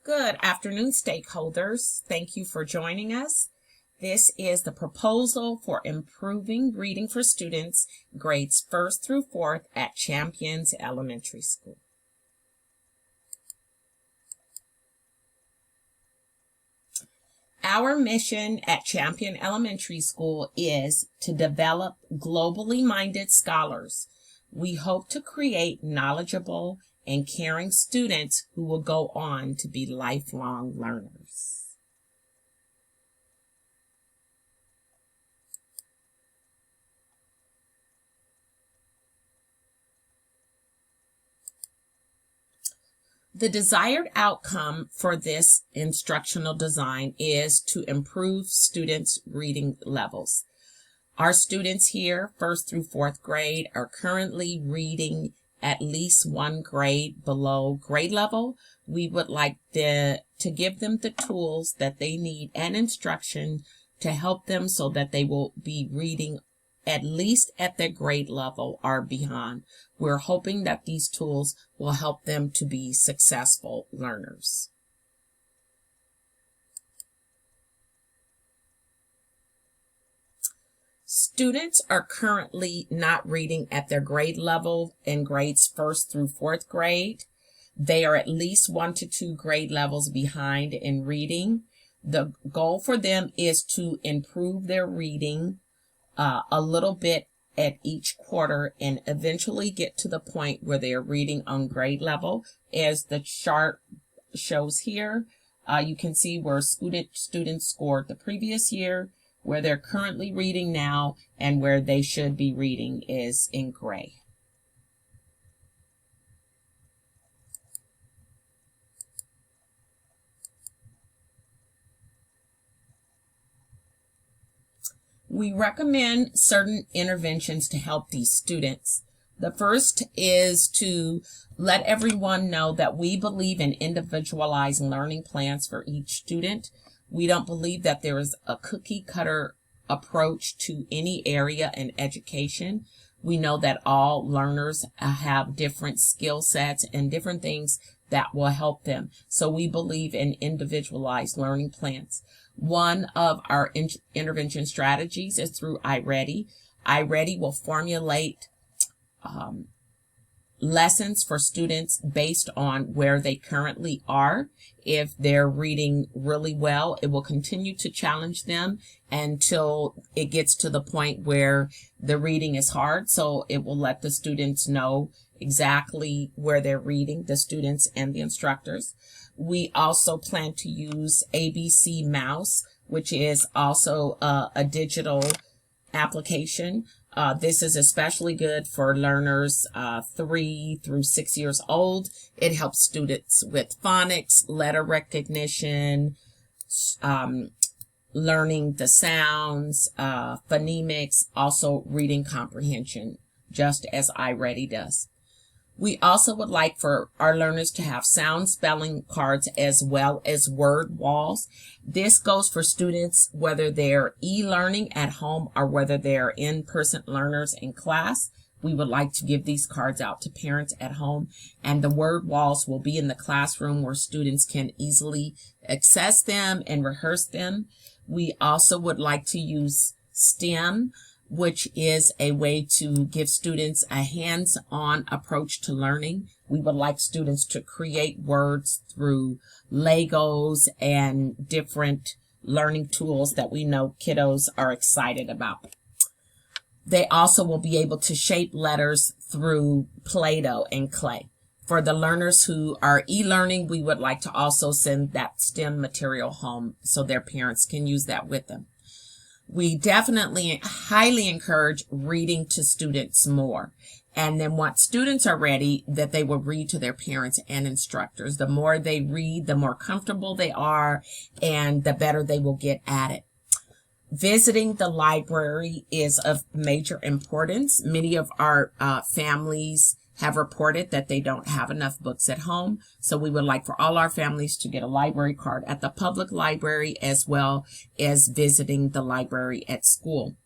Good afternoon, stakeholders. Thank you for joining us. This is the proposal for improving reading for students grades 1st through 4th at Champions Elementary School. Our mission at Champion Elementary School is to develop globally minded scholars. We hope to create knowledgeable and caring students who will go on to be lifelong learners. The desired outcome for this instructional design is to improve students' reading levels. Our students here, 1st through 4th grade, are currently reading at least one grade below grade level. We would like to give them the tools that they need and instruction to help them so that they will be reading at least at their grade level or beyond. We're hoping that these tools will help them to be successful learners. Students are currently not reading at their grade level in grades 1st through 4th grade. They are at least 1 to 2 grade levels behind in reading. The goal for them is to improve their reading a little bit at each quarter and eventually get to the point where they are reading on grade level. As the chart shows here, you can see where students scored the previous year, where they're currently reading now, and where they should be reading is in gray. We recommend certain interventions to help these students. The first is to let everyone know that we believe in individualized learning plans for each student. We don't believe that there is a cookie cutter approach to any area in education. We know that all learners have different skill sets and different things that will help them. So we believe in individualized learning plans. One of our intervention strategies is through iReady. iReady will formulate lessons for students based on where they currently are. If they're reading really well, it will continue to challenge them until it gets to the point where the reading is hard. So it will let the students know exactly where they're reading, the students and the instructors. We also plan to use ABC Mouse, which is also a digital application. This is especially good for learners 3 through 6 years old. It helps students with phonics, letter recognition, learning the sounds, phonemics, also reading comprehension, just as iReady does. We also would like for our learners to have sound spelling cards as well as word walls. This goes for students whether they're e-learning at home or whether they're in-person learners in class. We would like to give these cards out to parents at home, and the word walls will be in the classroom where students can easily access them and rehearse them. We also would like to use STEM, which is a way to give students a hands-on approach to learning. We would like students to create words through Legos and different learning tools that we know kiddos are excited about. They also will be able to shape letters through Play-Doh and clay. For the learners who are e-learning, we would like to also send that STEM material home so their parents can use that with them. We definitely highly encourage reading to students more. And then once students are ready, that they will read to their parents and instructors. The more they read, the more comfortable they are, and the better they will get at it. Visiting the library is of major importance. Many of our families have reported that they don't have enough books at home. So we would like for all our families to get a library card at the public library as well as visiting the library at school.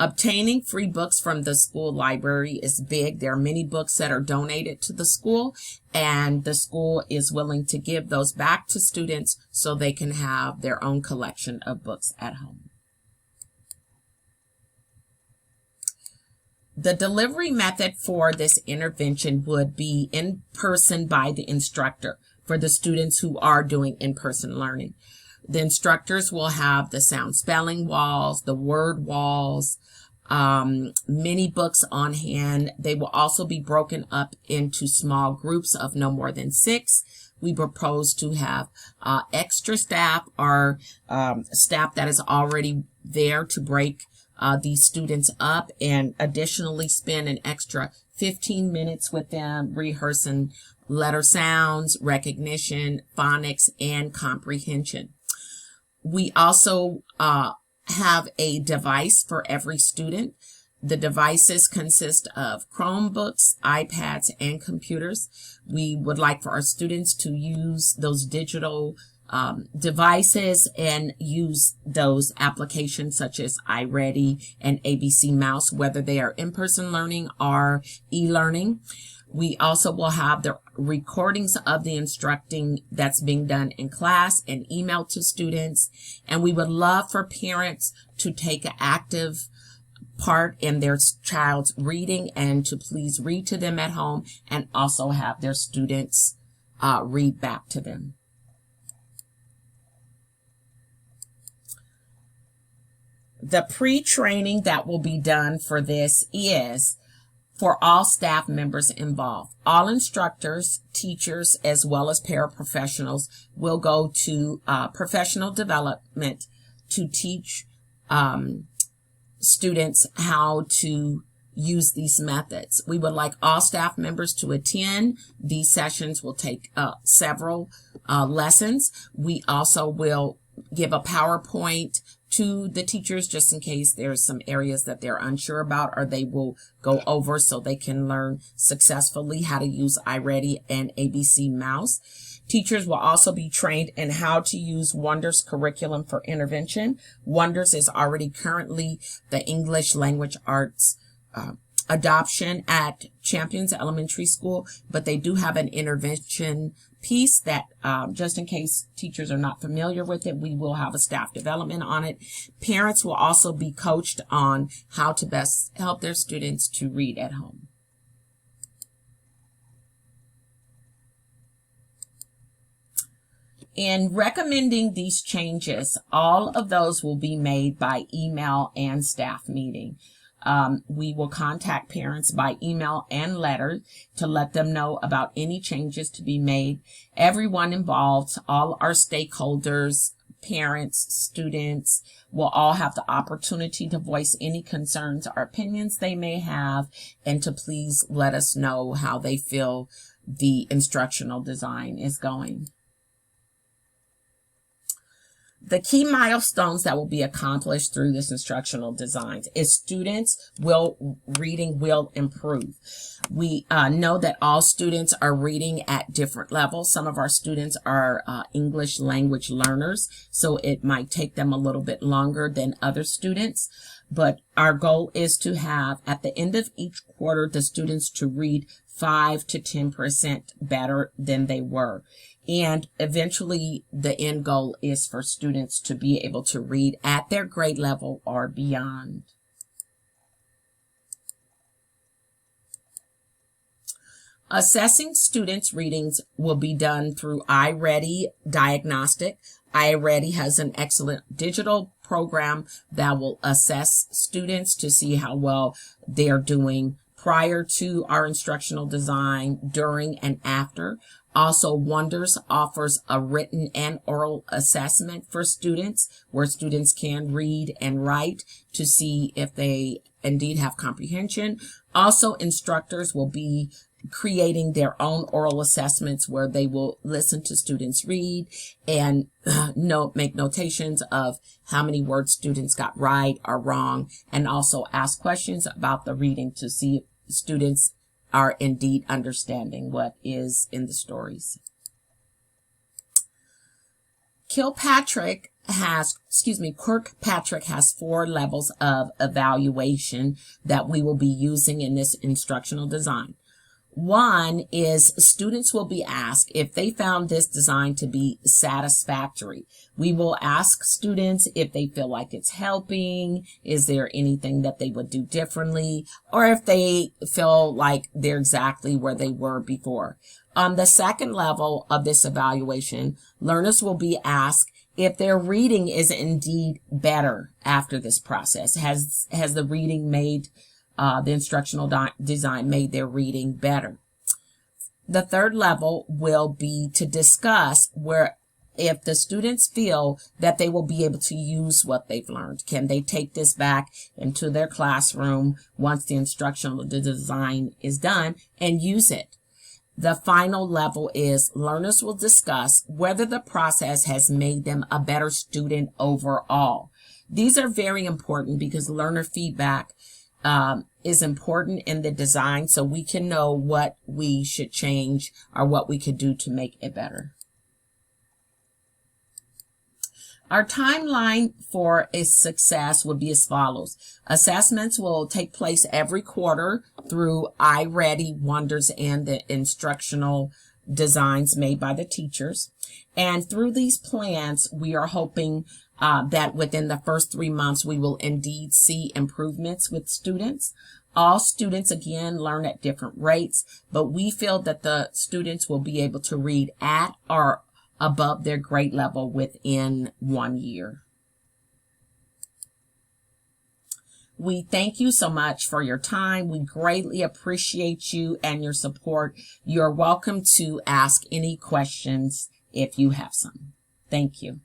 Obtaining free books from the school library is big. There are many books that are donated to the school, and the school is willing to give those back to students so they can have their own collection of books at home. The delivery method for this intervention would be in person by the instructor for the students who are doing in-person learning. The instructors will have the sound spelling walls, the word walls, many books on hand. They will also be broken up into small groups of no more than 6. We propose to have extra staff or staff that is already there to break these students up, and additionally spend an extra 15 minutes with them rehearsing letter sounds, recognition, phonics, and comprehension. We also have a device for every student. The devices consist of Chromebooks, iPads, and computers. We would like for our students to use those digital devices and use those applications such as iReady and ABC Mouse, whether they are in-person learning or e-learning. We also will have the recordings of the instructing that's being done in class and emailed to students. And we would love for parents to take an active part in their child's reading and to please read to them at home and also have their students read back to them. The pre-training that will be done for this is for all staff members involved. All instructors, teachers, as well as paraprofessionals will go to professional development to teach students how to use these methods. We would like all staff members to attend. These sessions will take several lessons. We also will give a PowerPoint to the teachers just in case there's some areas that they're unsure about, or they will go over so they can learn successfully how to use iReady and ABC Mouse. Teachers will also be trained in how to use Wonders curriculum for intervention. Wonders is already currently the English Language Arts adoption at Champions Elementary School, but they do have an intervention piece that just in case teachers are not familiar with it, we will have a staff development on it. Parents will also be coached on how to best help their students to read at home. In recommending these changes, all of those will be made by email and staff meeting. We will contact parents by email and letter to let them know about any changes to be made. Everyone involved, all our stakeholders, parents, students, will all have the opportunity to voice any concerns or opinions they may have and to please let us know how they feel the instructional design is going. The key milestones that will be accomplished through this instructional design is reading will improve. We know that all students are reading at different levels. Some of our students are English language learners, so it might take them a little bit longer than other students. But our goal is to have, at the end of each quarter, the students to read 5 to 10% better than they were. And eventually the end goal is for students to be able to read at their grade level or beyond. Assessing students' readings will be done through iReady Diagnostic. iReady has an excellent digital program that will assess students to see how well they're doing prior to our instructional design, during, and after. Also, Wonders offers a written and oral assessment for students where students can read and write to see if they indeed have comprehension. Also, instructors will be creating their own oral assessments where they will listen to students read and make notations of how many words students got right or wrong, and also ask questions about the reading to see if students are indeed understanding what is in the stories. Kirkpatrick has 4 levels of evaluation that we will be using in this instructional design. One is students will be asked if they found this design to be satisfactory. We will ask students if they feel like it's helping, is there anything that they would do differently, or if they feel like they're exactly where they were before. On the second level of this evaluation, learners will be asked if their reading is indeed better after this process. Has the reading made the instructional design made their reading better? The third level will be to discuss if the students feel that they will be able to use what they've learned. Can they take this back into their classroom once the instructional design is done and use it? The final level is learners will discuss whether the process has made them a better student overall. These are very important because learner feedback is important in the design, so we can know what we should change or what we could do to make it better. Our timeline for a success would be as follows. Assessments will take place every quarter through iReady, Wonders, and the instructional designs made by the teachers. And through these plans, we are hoping that within the first 3 months, we will indeed see improvements with students. All students, again, learn at different rates, but we feel that the students will be able to read at or above their grade level within 1 year. We thank you so much for your time. We greatly appreciate you and your support. You're welcome to ask any questions if you have some. Thank you.